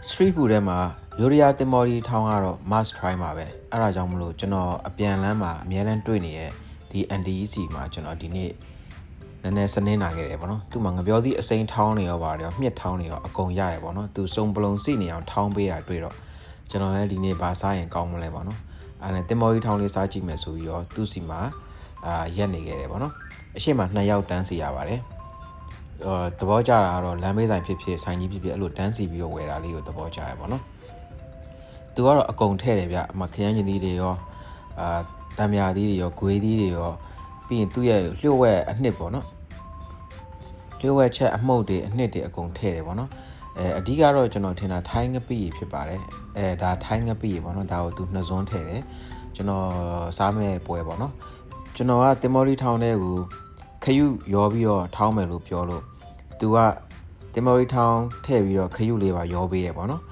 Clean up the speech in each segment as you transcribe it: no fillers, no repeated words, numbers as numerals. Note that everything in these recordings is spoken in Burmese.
street food ထဲမှာရိုးရာတင်မော်ဒီထောင်းကတော့ must try မှာပဲအဲ့ဒါကြောင့်မလို့ကျွန်တော်အပြန်လန်းမှာအများတန်းတွေ့နေတဲ့ဒီ NDEC မှာကျွန်တော်ဒီနေ့နည်းနည်းစနေနာခဲ့တယ်ပေါ့နော်သူ့မှာငပြောသည့်အစိမ်းထောင်းတွေရောပါတယ်ရောမြင့်ထောင်းတွေရောအကုန်ရတယ်ပေါ့နော်သူစုံပလုံစီနေအောင်ထောင်းပေးတာတွေ့တော့ကျွန်တော်လည်းဒီနေ့ဘာစားရင်ကောင်းမလဲပေါ့နော်အဲ့ဒါတင်မော်ဒီထောင်းလေးစားကြည့်မယ်ဆိုပြီးတော့သူ့စီမှာရက်နေခဲ့တယ်ပေါ့နော်အရှိမ2ယောက်တန်းစီရပါတယ်သဘောကျတာကတော့လမ်းမေးဆိုင်ဖြစ်ဖြစ်ဆိုင်ကြီးဖြစ်ဖြစ်အဲ့လိုတန်းစီပြီးတော့ဝယ်တာလေးကိုသဘောကျတယ်ပေါ့နော်သူကတော့အကုန်ထည့်တယ်ဗျအမခရမ်းကျင်သီးတွေရောတံမြာသီးတွေရောဂွေးသီးတွေရောပြီးရင်သူ့ရဲ့လျှို့ဝှက်အနှစ်ပေါ့နော်လျှို့ဝှက်ချက်အမှုတ်တွေအနှစ်တွေအကုန်ထည့်တယ်ပေါ့နော်အဓိကတော့ကျွန်တော်ထင်တာထိုင်းငပိရဖြစ်ပါတယ်ဒါထိုင်းငပိရပေါ့နော်ဒါကိုသူနှစ်စွန်းထည့်တယ်ကျွန်တော်စားမဲ့ပွဲပေါ့နော်ကျွန်တော်ကတင်မော်ရီထောင်းတဲ့ကိုခရုရောပြီးတော့ထောင်းမယ်လို့ပြောလို့သူကတင်မော်ရီထောင်းထည့်ပြီးတော့ခရုလေးပါရောပေးရပေါ့နော်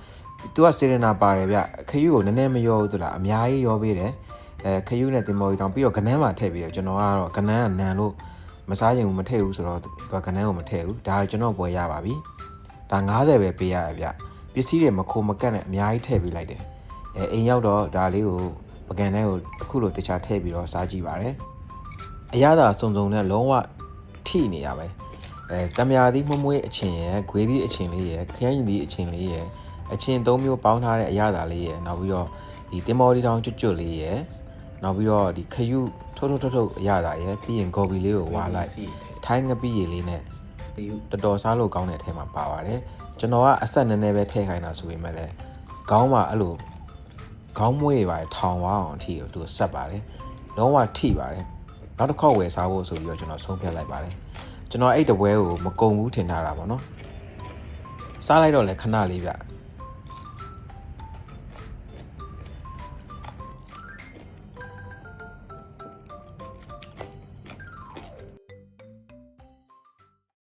သူကစေရနာပါတယ်ဗျခရုကိုနည်းနည်းမရောဘူးသူလားအများကြီးရောပေးတယ်ခရုနဲ့တင်မော်ရီထောင်းပြီးတော့ကနန်းမှာထည့်ပြီးတော့ကျွန်တော်ကတော့ကနန်းကနန်လို့မစားရင်ဘူးမထည့်ဘူးဆိုတော့သူကကနန်းကိုမထည့်ဘူးဒါကျွန်တော်ပွဲရပါပြီဒါ90ပဲပေးရတယ်ဗျပစ္စည်းတွေမခိုးမကတ်နဲ့အများကြီးထည့်ပေးလိုက်တယ်အိမ်ရောက်တော့ဒါလေးကိုပကံထဲကိုအခုလိုတခြားထည့်ပြီးတော့စားကြည့်ပါတယ်အရသာစုံစုံနဲ့လုံးဝထိနေရပဲတမယာသီးမမွေးအချင်းရယ်ဂွေးသီးအချင်းလေးရယ်ခရမ်းရင်သီးအချင်းလေးရယ်အချင်း၃မျိုးပေါင်းထားတဲ့အရသာလေးရယ်နောက်ပြီးတော့ဒီတင်မော်ဒီတောင်ကျွတ်ကျွတ်လေးရယ်နောက်ပြီးတော့ဒီခရုထုတ်အရသာရယ်ပြီးရင်ဂေါ်ဘီလေးကိုဝါလိုက်ထိုင်းငပိရည်လေးနဲ့တော်တော်စားလို့ကောင်းတဲ့အထက်မှာပါပါတယ်ကျွန်တော်ကအဆက်နည်းနည်းပဲထည့်ခိုင်းတာဆိုပေမဲ့လည်းခေါင်းမှာအဲ့လိုခေါင်းမွေးတွေပါထောင်ဝအောင်အထိကိုသူဆက်ပါတယ်လုံးဝထိပါတယ်နောက်တစ်ခေါက်ဝယ်စားဖို့ဆိုပြီးတော့ကျွန်တော်ဆုံးဖြတ်လိုက်ပါတယ်ကျွန်တော်အဲ့တပွဲကိုမကုံဘူးထင်ထားတာပေါ့နော်စားလိုက်တော့လည်းခဏလေးဗျ